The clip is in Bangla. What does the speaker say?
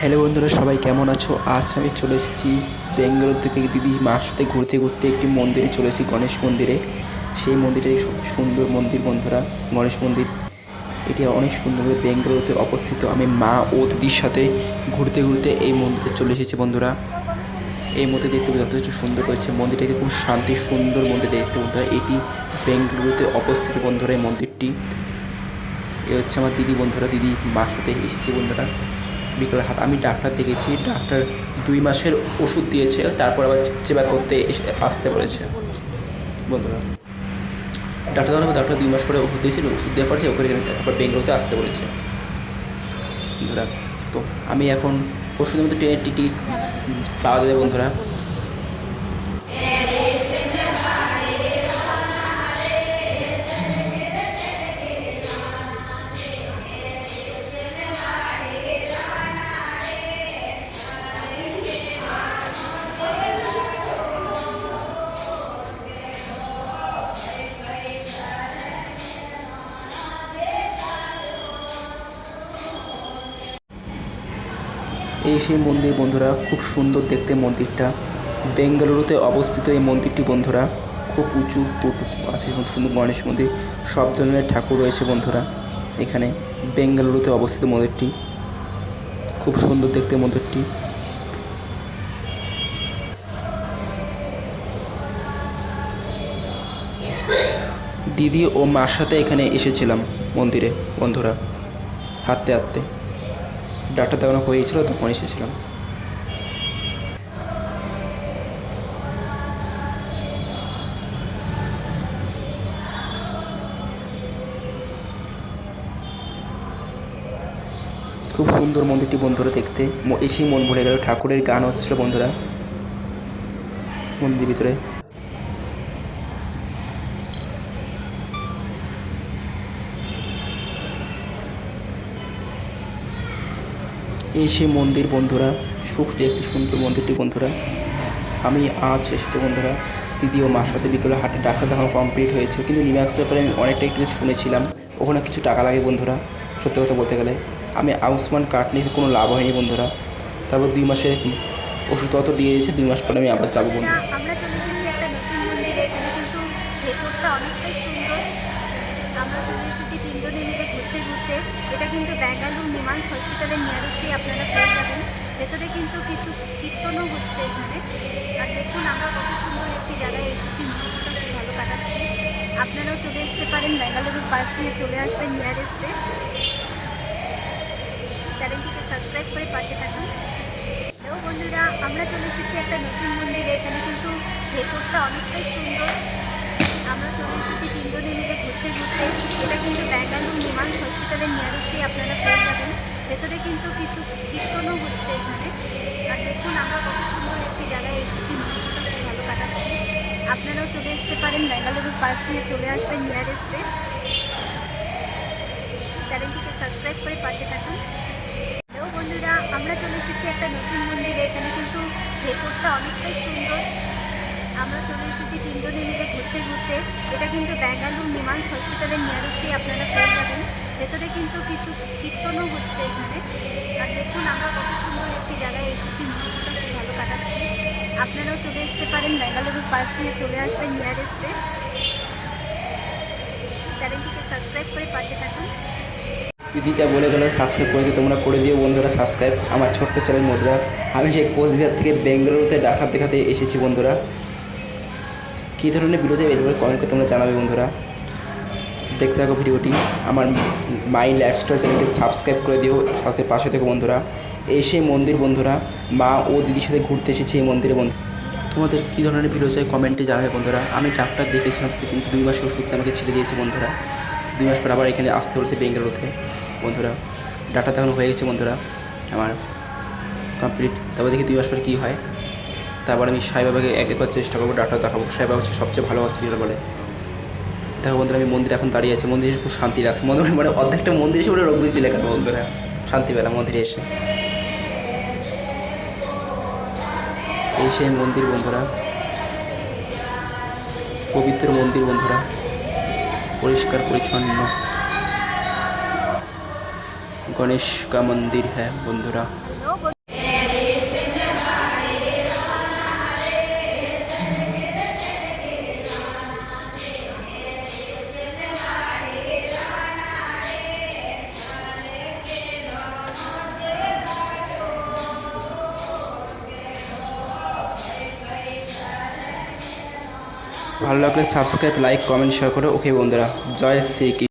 হ্যালো বন্ধুরা, সবাই কেমন আছো? আজ আমি চলে এসেছি বেঙ্গালুরু থেকে দিদি মার সাথে ঘুরতে ঘুরতে একটি মন্দিরে চলে এসেছি, গণেশ মন্দিরে। সেই মন্দিরটি সুন্দর মন্দির বন্ধুরা, গণেশ মন্দির। এটি অনেক সুন্দর বেঙ্গালুরুতে অবস্থিত। আমি মা ও দিদির সাথে ঘুরতে ঘুরতে এই মন্দিরে চলে এসেছি বন্ধুরা। এই মন্দির দেখতে যথেষ্ট সুন্দর হয়েছে। মন্দিরটাকে খুব শান্তি সুন্দর মন্দির দেখতে বন্ধুরা। এটি বেঙ্গালুরুতে অবস্থিত বন্ধুরা। এই মন্দিরটি এ হচ্ছে আমার দিদি বন্ধুরা, দিদি মার সাথে এসেছি বন্ধুরা। বিকেলে আমি ডাক্তার দেখেছি, ডাক্তার 2 মাসের ওষুধ দিয়েছে, তারপর আবার চেকআপ করতে আসতে বলেছে বন্ধুরা। ডাক্তার 2 মাস পরে ওষুধ দিয়েছিল, ওষুধ দেওয়ার পরে ওখানে আবার বেঙ্গালুরুতে আসতে বলেছে বন্ধুরা। তো আমি এখন পরশুদিনের মধ্যে ট্রেনের টিকিট পাওয়া যাবে বন্ধুরা। এই সেই মন্দির বন্ধুরা, খুব সুন্দর দেখতে মন্দিরটা। বেঙ্গালুরুতে অবস্থিত এই মন্দিরটি বন্ধুরা। খুব উঁচু আছে, সুন্দর গণেশ মন্দির, সব ধরনের ঠাকুর রয়েছে বন্ধুরা। এখানে বেঙ্গালুরুতে অবস্থিত মন্দিরটি খুব সুন্দর দেখতে মন্দিরটি। দিদি ও মার সাথে এখানে এসেছিলাম মন্দিরে বন্ধুরা, হাঁটতে হাঁটতে। ডাক্তার দেখানো হয়েছিল, তখন এসেছিলাম। খুব সুন্দর মন্দিরটি বন্ধুরা দেখতে, এসেই মন ভরে গেল। ঠাকুরের গান হচ্ছিল বন্ধুরা মন্দির ভিতরে। এই সেই মন্দির বন্ধুরা, দেখতে সুন্দর মন্দিরটি বন্ধুরা। আমি আজ এসেছি বন্ধুরা দিদি ও মার সাথে। বিকেলে হাটে ডাক্তার দেখানো কমপ্লিট হয়েছে, কিন্তু নেমে আসতে পারে আমি অনেকটাই কিছু শুনেছিলাম। ওখানে কিছু টাকা লাগে বন্ধুরা, সত্যি কথা বলতে গেলে। আমি আয়ুষ্মান কার্ড নিয়ে কোনো লাভ হয়নি বন্ধুরা। তারপর 2 মাসের ওষুধপত্র দিয়ে দিয়েছে, 2 মাস পরে আমি আবার যাবো বন্ধুরা। আমরা চলে এসেছি একটা নতুন মন্দিরে। এখানে কিন্তু ভেতরটা অনেকটাই সুন্দর। আমরা চলে এসেছি 3 জনে মিলে ঘুরতে ঘুরতে। এটা কিন্তু ব্যাঙ্গালুরু নিমান্স হসপিটালের নিয়ারেস্টেই আপনারা পেয়ে যাবেন। ভেতরে কিন্তু কিছু কীর্তনও হচ্ছে এখানে। আর দেখুন আমরা কত সুন্দর একটি জায়গায় এসেছি, মুহূর্তটা খুব ভালো কাটাচ্ছি। আপনারাও চলে আসতে পারেন, ব্যাঙ্গালুরুর পাশ দিয়ে চলে আসবেন নিয়ারেস্টে। চ্যানেলটিকে সাবস্ক্রাইব করে পাশে থাকুন। হ্যালো বন্ধুরা, আমরা চলে এসেছি একটা নতুন মন্দিরে। এখানে কিন্তু ভেতরটা অনেকটাই সুন্দর। আমরা চলে এসেছি 3 জনে মিলে ঘুরতে ঘুরতে। এটা কিন্তু ব্যাঙ্গালুরু নিমান্স হসপিটালের নিয়ারেস্টেই আপনারা পেয়ে যাবেন। ভেতরে কিন্তু কিছু কীর্তনও হচ্ছে এখানে। আর দেখুন আমরা কত সুন্দর একটি জায়গায় এসেছি, মুহূর্তটা খুব ভালো কাটাচ্ছি। আপনারাও চলে আসতে পারেন, ব্যাঙ্গালুরুর পাশ দিয়ে চলে আসবেন নিয়ারেস্টে। চ্যানেলটিকে সাবস্ক্রাইব করে পাশে থাকুন। হ্যালো বন্ধুরা, আমরা চলে এসেছি একটা নতুন মন্দিরে। এখানে কিন্তু ভেতরটা অনেকটাই সুন্দর। আমরা চলে এসেছি 3 জনে মিলে ঘুরতে ঘুরতে। এটা কিন্তু ব্যাঙ্গালুরু নিমান্স হসপিটালের নিয়ারেস্টেই আপনারা পেয়ে যাবেন। ভেতরে কিন্তু কিছু কীর্তনও হচ্ছে এখানে। আর দেখুন আমরা কত সুন্দর একটি জায়গায় এসেছি, মুহূর্তটা খুব ভালো কাটাচ্ছি। আপনারাও চলে আসতে পারেন, ব্যাঙ্গালুরুর পাশ দিয়ে চলে আসবেন নিয়ারেস্টে। চ্যানেলটিকে সাবস্ক্রাইব করে পাশে থাকুন। দিদি যা বলে গেলো সাবস্ক্রাইব করে দিয়ে তোমরা করে দিও বন্ধুরা সাবস্ক্রাইব আমার ছোট্ট চ্যানেল বন্ধুরা। আমি সেই কোচবিহার থেকে বেঙ্গালুরুতে ডাক্তার দেখাতে এসেছি বন্ধুরা। কী ধরনের ভিডিও চাই এরপরে কমেন্ট করে তোমরা জানাবে বন্ধুরা। দেখতে থাকো ভিডিওটি। আমার মাই লাইফস্টাইল চ্যানেলকে সাবস্ক্রাইব করে দিও, সাথে পাশে থেকো বন্ধুরা। এই সেই মন্দির বন্ধুরা, মা ও দিদির সাথে ঘুরতে এসেছি এই মন্দিরে বন্ধু। তোমাদের কী ধরনের ভিডিও চাই কমেন্টে জানাবে বন্ধুরা। আমি ডাক্তার দেখেছিলাম, কিন্তু 2 মাসের ওষুধটা আমাকে ছেড়ে দিয়েছে বন্ধুরা। 2 মাস পর আবার এখানে আসতে বলেছে বেঙ্গালুরুতে বন্ধুরা। ডাক্তার দেখানো হয়ে গেছে বন্ধুরা আমার কমপ্লিট। তারপর দেখি 2 মাস পর কী হয়। তারপর আমি সাইবাবাকে একবার চেষ্টা করবো, ডাক্তার দেখাবো। সাইবাবা হচ্ছে সবচেয়ে ভালো হসপিটাল বলে। দেখো বন্ধুরা, আমি মন্দিরে এখন দাঁড়িয়ে আছি। মন্দিরে খুব শান্তি লাগছে। মানে অর্ধেকটা মন্দিরে এসে বলে রোগ বুঝি লেখা বন্ধুরা, শান্তি পেলাম মন্দিরে এসে। এই সেই মন্দির বন্ধুরা, পবিত্র মন্দির বন্ধুরা, পরিষ্কার পরিচ্ছন্ন गणेश का मंदिर है बंधुरा। ভালো লাগলে সাবস্ক্রাইব লাইক কমেন্ট শেয়ার করো। ওকে বন্ধুরা, জয় শ্রী কৃষ্ণ।